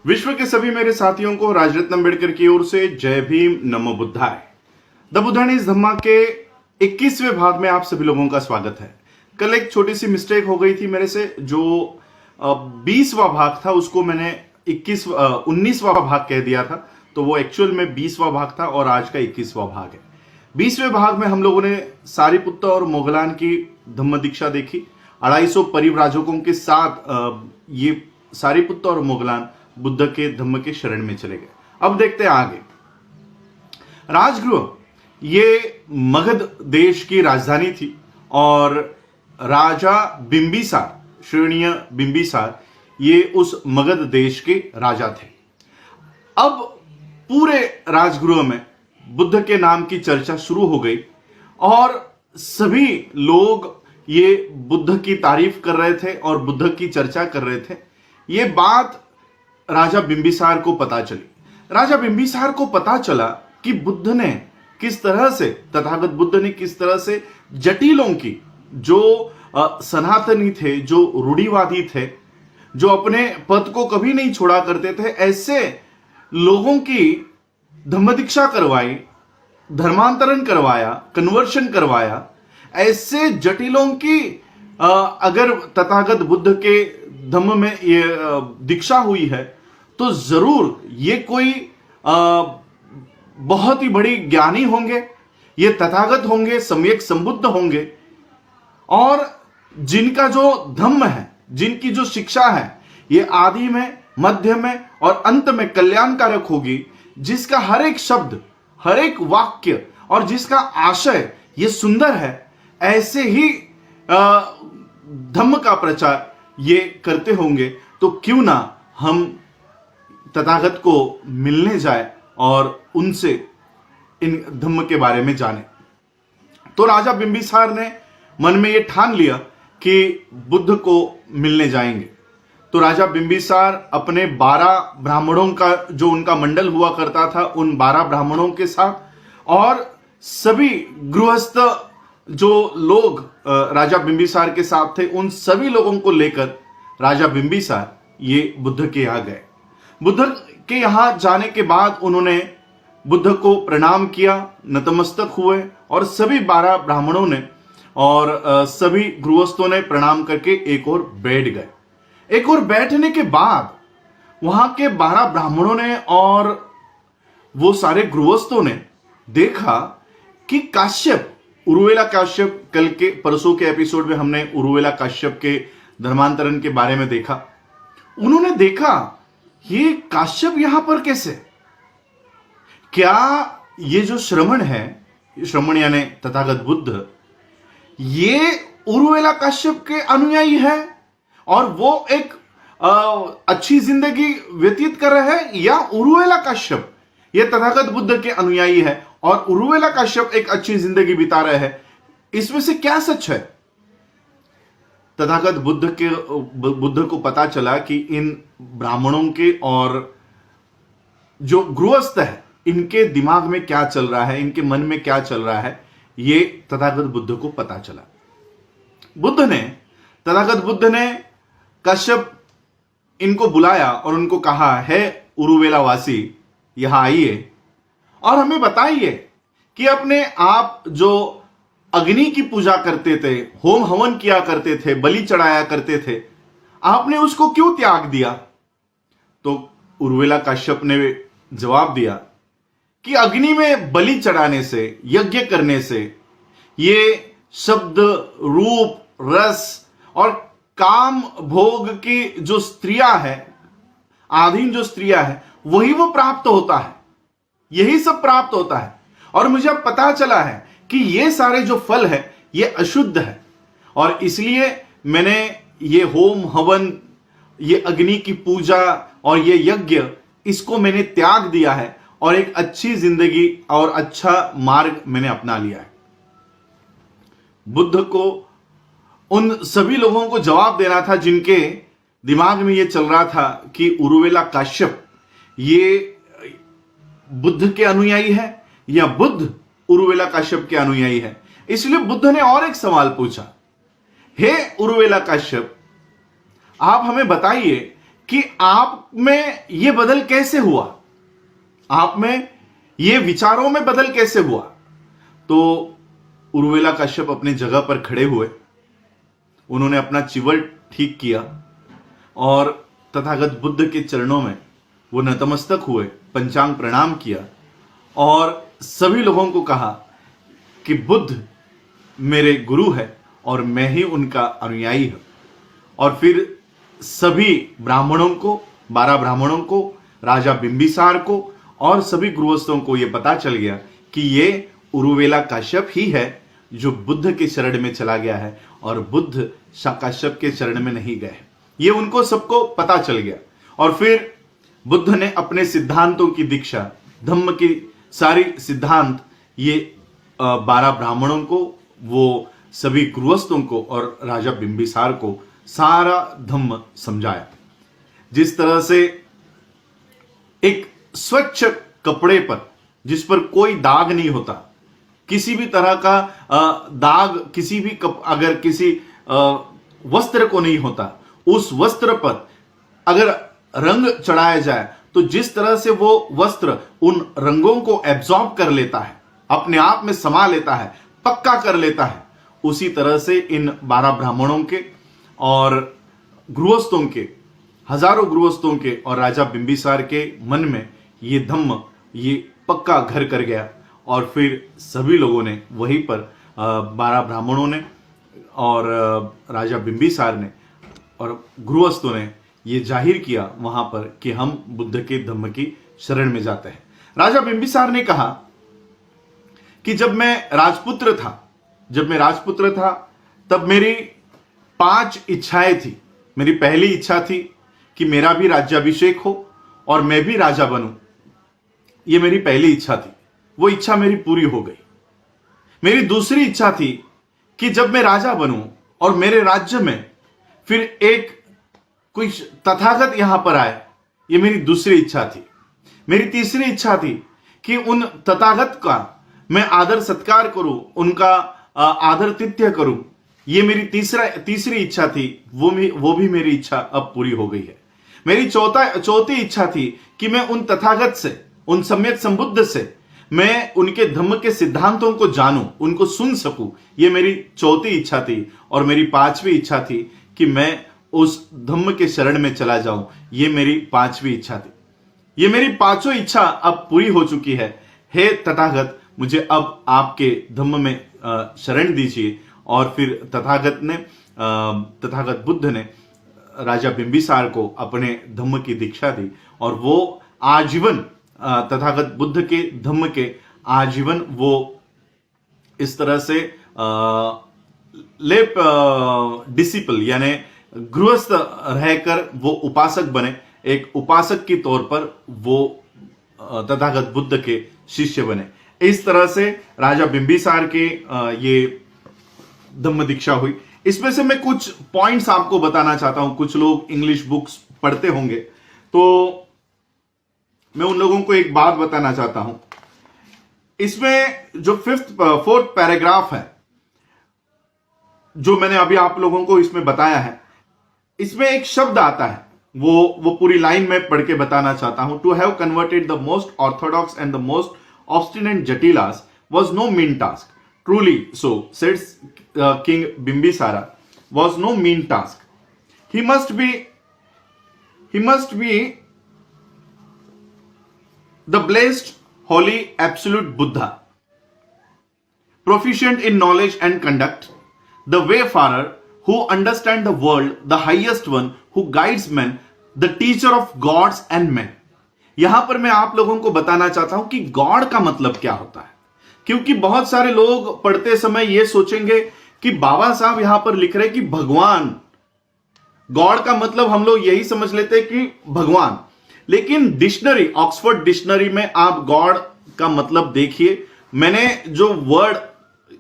विश्व के सभी मेरे साथियों को राजरत्न अम्बेडकर की ओर से जय भीम, नमो बुद्धाय। द बुद्धानीज धम्मा के 21वें भाग में आप सभी लोगों का स्वागत है। कल एक छोटी सी मिस्टेक हो गई थी मेरे से, जो 20वां भाग था उसको मैंने 19वां भाग कह दिया था, तो वो एक्चुअल में 20वां भाग था और आज का 21वां भाग है। 20वें भाग में हम लोगों ने सारिपुत्त और मोगलान की धम्म दीक्षा देखी। 250 परिव्राजकों के साथ ये सारिपुत्त और मोगलान बुद्ध के धम्म के शरण में चले गए। अब देखते हैं आगे। राजगृह ये मगध देश की राजधानी थी और राजा बिंबिसार, श्रेणीय बिंबिसार, ये उस मगध देश के राजा थे। अब पूरे राजगृह में बुद्ध के नाम की चर्चा शुरू हो गई और सभी लोग ये बुद्ध की तारीफ कर रहे थे और बुद्ध की चर्चा कर रहे थे। ये बात राजा बिंबिसार को पता चली। राजा बिंबिसार को पता चला कि बुद्ध ने किस तरह से, तथागत बुद्ध ने किस तरह से जटिलों की, जो सनातनी थे, जो रूढ़िवादी थे, जो अपने पद को कभी नहीं छोड़ा करते थे, ऐसे लोगों की धम्म दीक्षा करवाई, धर्मांतरण करवाया, कन्वर्शन करवाया। ऐसे जटिलों की अगर तथागत बुद्ध के धम्म में ये दीक्षा हुई है तो जरूर ये कोई बहुत ही बड़ी ज्ञानी होंगे, ये तथागत होंगे, सम्यक संबुद्ध होंगे और जिनका जो धम्म है, जिनकी जो शिक्षा है, ये आदि में, मध्य में और अंत में कल्याणकारक होगी, जिसका हर एक शब्द, हर एक वाक्य और जिसका आशय ये सुंदर है। ऐसे ही धम्म का प्रचार ये करते होंगे, तो क्यों ना हम तथागत को मिलने जाए और उनसे इन धम्म के बारे में जाने। तो राजा बिंबिसार ने मन में ये ठान लिया कि बुद्ध को मिलने जाएंगे। तो राजा बिंबिसार अपने 12 ब्राह्मणों का, जो उनका मंडल हुआ करता था, उन 12 ब्राह्मणों के साथ और सभी गृहस्थ जो लोग राजा बिंबिसार के साथ थे, उन सभी लोगों को लेकर राजा बिंबिसार ये बुद्ध के यहाँ गए। बुद्ध के यहाँ जाने के बाद उन्होंने बुद्ध को प्रणाम किया, नतमस्तक हुए और सभी 12 ब्राह्मणों ने और सभी गृहस्थों ने प्रणाम करके एक और बैठ गए। एक और बैठने के बाद वहां के 12 ब्राह्मणों ने और वो सारे गृहस्थों ने देखा कि काश्यप, उरुवेला काश्यप, कल के परसों के एपिसोड में हमने उरुवेला काश्यप के धर्मांतरण के बारे में देखा। उन्होंने देखा ये काश्यप यहां पर कैसे? क्या ये जो श्रमण है, श्रमण यानी तथागत बुद्ध, ये उरुवेला काश्यप के अनुयायी है और वो एक अच्छी जिंदगी व्यतीत कर रहे हैं, या उरुवेला काश्यप ये तथागत बुद्ध के अनुयायी है और उरुवेला काश्यप एक अच्छी जिंदगी बिता रहे हैं? इसमें से क्या सच है? तथागत बुद्ध को पता चला कि इन ब्राह्मणों के और जो गृहस्थ है, इनके दिमाग में क्या चल रहा है, इनके मन में क्या चल रहा है, ये तथागत बुद्ध को पता चला। तथागत बुद्ध ने कश्यप इनको बुलाया और उनको कहा, है उरुवेला वासी, यहां आइए और हमें बताइए कि अपने आप जो अग्नि की पूजा करते थे, होम हवन किया करते थे, बलि चढ़ाया करते थे, आपने उसको क्यों त्याग दिया? तो उरुवेला काश्यप ने जवाब दिया कि अग्नि में बलि चढ़ाने से, यज्ञ करने से ये शब्द, रूप, रस और काम भोग की जो स्त्रियां है, आधीन जो स्त्रियां है, वही वो प्राप्त होता है, यही सब प्राप्त होता है। और मुझे अब पता चला है कि ये सारे जो फल है ये अशुद्ध है और इसलिए मैंने ये होम हवन, ये अग्नि की पूजा और ये यज्ञ, इसको मैंने त्याग दिया है और एक अच्छी जिंदगी और अच्छा मार्ग मैंने अपना लिया है। बुद्ध को उन सभी लोगों को जवाब देना था जिनके दिमाग में ये चल रहा था कि उरुवेला काश्यप ये बुद्ध के अनुयायी है या बुद्ध उरुवेला काश्यप के अनुयायी है। इसलिए बुद्ध ने और एक सवाल पूछा, हे उरुवेला काश्यप, आप हमें बताइए कि आप में ये बदल कैसे हुआ, आप में ये विचारों में बदल कैसे हुआ। तो उर्मिला कश्यप अपनी जगह पर खड़े हुए, उन्होंने अपना चिवल ठीक किया और तथागत बुद्ध के चरणों में वो नतमस्तक हुए, पंचांग प्रणाम किया और सभी लोगों को कहा कि बुद्ध मेरे गुरु है और मैं ही उनका अनुयायी हूं। और फिर सभी ब्राह्मणों को, 12 ब्राह्मणों को, राजा बिंबिसार को और सभी गृहस्थों को यह पता चल गया कि ये उरुवेला कश्यप ही है जो बुद्ध के शरण में चला गया है और बुद्ध कश्यप के शरण में नहीं गए। ये उनको सबको पता चल गया और फिर बुद्ध ने अपने सिद्धांतों की दीक्षा, धम्म की सारी सिद्धांत ये 12 ब्राह्मणों को, वो सभी गृहस्थों को और राजा बिंबिसार को सारा धम्म समझाया। जिस तरह से एक स्वच्छ कपड़े पर, जिस पर कोई दाग नहीं होता, किसी भी तरह का दाग किसी भी अगर किसी वस्त्र को नहीं होता, उस वस्त्र पर अगर रंग चढ़ाया जाए तो जिस तरह से वो वस्त्र उन रंगों को एब्जॉर्ब कर लेता है, अपने आप में समा लेता है, पक्का कर लेता है, उसी तरह से इन 12 ब्राह्मणों के और गृहस्थों के, हजारों गृहस्थों के और राजा बिंबिसार के मन में ये धम्म ये पक्का घर कर गया। और फिर सभी लोगों ने वहीं पर 12 ब्राह्मणों ने और राजा बिंबिसार ने और गृहस्थों ने ये जाहिर किया वहां पर कि हम बुद्ध के धम्म की शरण में जाते हैं। राजा बिंबिसार ने कहा कि जब मैं राजपुत्र था तब मेरी 5 इच्छाएं थी। मेरी पहली इच्छा थी कि मेरा भी राज्याभिषेक हो और मैं भी राजा बनूं। ये मेरी पहली इच्छा थी, वो इच्छा मेरी पूरी हो गई। मेरी दूसरी इच्छा थी कि जब मैं राजा बनूं और मेरे राज्य में फिर एक कोई तथागत यहां पर आए, ये मेरी दूसरी इच्छा थी। मेरी तीसरी इच्छा थी कि उन तथागत का मैं आदर सत्कार करूं, उनका आदर तिथ्य करूं। ये मेरी तीसरी इच्छा थी, वो भी मेरी इच्छा अब पूरी हो गई है। मेरी चौथी इच्छा थी कि मैं उन तथागत से, उन सम्यक संबुद्ध से मैं उनके धम्म के सिद्धांतों को जानूं, उनको सुन सकूं। ये मेरी चौथी इच्छा थी। और मेरी 5वीं इच्छा थी कि मैं उस धम्म के शरण में चला जाऊं। ये मेरी 5वीं इच्छा थी। ये मेरी 5ों इच्छा अब पूरी हो चुकी है। हे तथागत, मुझे अब आपके धम्म में शरण दीजिए। और फिर तथागत बुद्ध ने राजा बिंबिसार को अपने धम्म की दीक्षा दी और वो आजीवन तथागत बुद्ध के धम्म के आजीवन वो इस तरह से लेप डिसिपल यानी गृहस्थ रहकर वो उपासक बने। एक उपासक के तौर पर वो तथागत बुद्ध के शिष्य बने। इस तरह से राजा बिंबिसार के ये धम्म दीक्षा हुई। इसमें से मैं कुछ पॉइंट्स आपको बताना चाहता हूं। कुछ लोग इंग्लिश बुक्स पढ़ते होंगे तो मैं उन लोगों को एक बात बताना चाहता हूं। इसमें जो 4th पैराग्राफ है जो मैंने अभी आप लोगों को इसमें बताया है, इसमें एक शब्द आता है, वो पूरी लाइन में पढ़ के बताना चाहता हूं। To have converted the most orthodox and the most obstinate Jatilas was no mean task. Truly so, said King Bimbisara, was no mean task. He must be the blessed, holy, absolute Buddha, proficient in knowledge and conduct, the wayfarer who understands the world, the highest one who guides men, the teacher of gods and men. यहां पर मैं आप लोगों को बताना चाहता हूं कि गॉड का मतलब क्या होता है, क्योंकि बहुत सारे लोग पढ़ते समय यह सोचेंगे कि बाबा साहब यहां पर लिख रहे कि भगवान, गॉड का मतलब हम लोग यही समझ लेते हैं कि भगवान। लेकिन डिक्शनरी, ऑक्सफोर्ड डिक्शनरी में आप गॉड का मतलब देखिए। मैंने जो वर्ड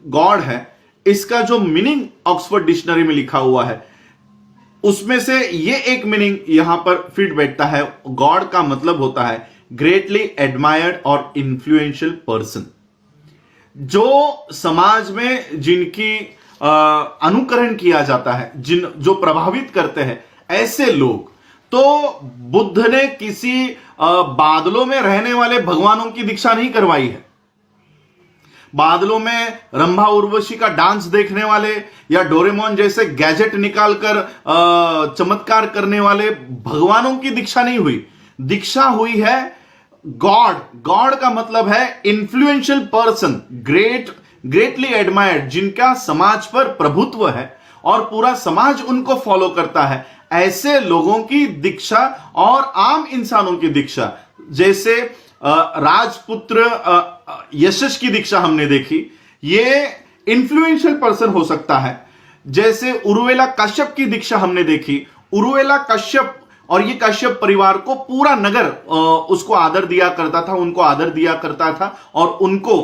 गॉड है इसका जो मीनिंग ऑक्सफोर्ड डिक्शनरी में लिखा हुआ है उसमें से ये एक मीनिंग यहां पर फिट बैठता है। गॉड का मतलब होता है ग्रेटली एडमायर्ड और इन्फ्लुएंशियल पर्सन, जो समाज में जिनकी अनुकरण किया जाता है, जो प्रभावित करते हैं ऐसे लोग। तो बुद्ध ने किसी बादलों में रहने वाले भगवानों की दीक्षा नहीं करवाई है। बादलों में रंभा उर्वशी का डांस देखने वाले या डोरेमोन जैसे गैजेट निकालकर चमत्कार करने वाले भगवानों की दीक्षा नहीं हुई। दीक्षा हुई है गॉड। गॉड का मतलब है इन्फ्लुएंशियल पर्सन, ग्रेटली एडमायर्ड, जिनका समाज पर प्रभुत्व है और पूरा समाज उनको फॉलो करता है। ऐसे लोगों की दीक्षा और आम इंसानों की दीक्षा, जैसे राजपुत्र यशस की दीक्षा हमने देखी, ये इन्फ्लुएंशियल पर्सन हो सकता है। जैसे उर्वेला कश्यप की दीक्षा हमने देखी। उर्वेला कश्यप और ये कश्यप परिवार को पूरा नगर उसको आदर दिया करता था, उनको आदर दिया करता था और उनको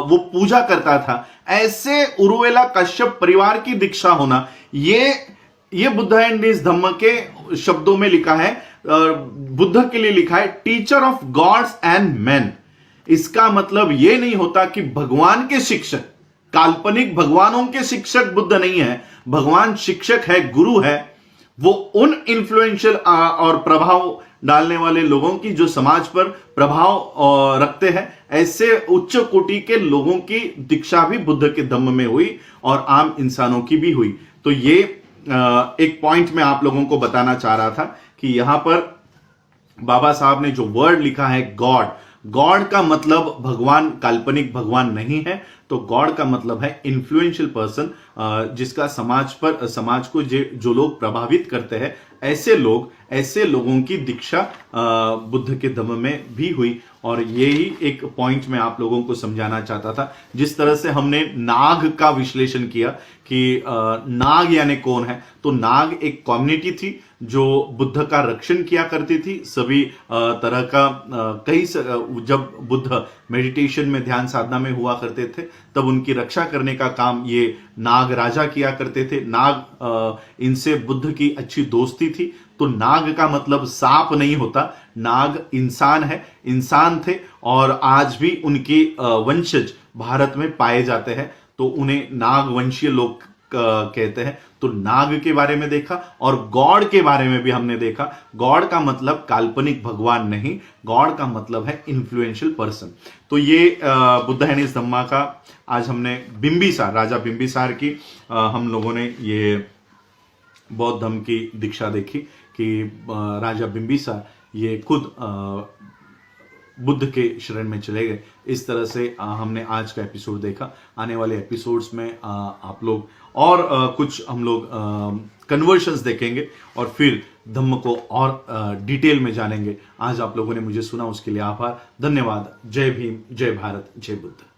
वो पूजा करता था। ऐसे उर्वेला कश्यप परिवार की दीक्षा होना, ये बुद्ध एंड हिज धम्म के शब्दों में लिखा है, बुद्ध के लिए लिखा है teacher of gods and man. इसका मतलब यह नहीं होता कि भगवान के शिक्षक, काल्पनिक भगवानों के शिक्षक बुद्ध नहीं है। भगवान शिक्षक है, गुरु है। वो उन इन्फ्लुएंशियल और प्रभाव डालने वाले लोगों की जो समाज पर प्रभाव रखते हैं, ऐसे उच्च कोटि के लोगों की दीक्षा भी बुद्ध के धम्म में हुई और आम इंसानों की भी हुई। तो ये एक पॉइंट मैं आप लोगों को बताना चाह रहा था कि यहां पर बाबा साहब ने जो वर्ड लिखा है गॉड, गॉड का मतलब भगवान, काल्पनिक भगवान नहीं है। तो गॉड का मतलब है इन्फ्लुएंशियल पर्सन, जिसका समाज को जो लोग प्रभावित करते हैं, ऐसे लोगों की दीक्षा बुद्ध के धम्म में भी हुई। और यही एक पॉइंट मैं आप लोगों को समझाना चाहता था। जिस तरह से हमने नाग का विश्लेषण किया कि नाग यानी कौन है, तो नाग एक कम्युनिटी थी जो बुद्ध का रक्षण किया करती थी। सभी तरह का जब बुद्ध मेडिटेशन में, ध्यान साधना में हुआ करते थे, तब उनकी रक्षा करने का काम ये नाग राजा किया करते थे। नाग इनसे बुद्ध की अच्छी दोस्ती थी। तो नाग का मतलब सांप नहीं होता, नाग इंसान है, इंसान थे और आज भी उनके वंशज भारत में पाए जाते हैं। तो उन्हें नागवंशीय लोग कहते हैं। तो नाग के बारे में देखा और गॉड के बारे में भी हमने देखा। गॉड का मतलब काल्पनिक भगवान नहीं, गॉड का मतलब है इन्फ्लुएंशियल पर्सन। तो ये बुद्ध एंड हिज धम्मा का आज हमने बिंबिसार, राजा बिंबिसार की हम लोगों ने ये बौद्ध धर्म की दीक्षा देखी कि राजा बिंबिसार ये खुद बुद्ध के शरण में चले गए। इस तरह से हमने आज का एपिसोड देखा। आने वाले एपिसोड्स में आप लोग और कुछ हम लोग कन्वर्शंस देखेंगे और फिर धम्म को और डिटेल में जानेंगे। आज आप लोगों ने मुझे सुना, उसके लिए आभार, धन्यवाद। जय भीम, जय भारत, जय बुद्ध।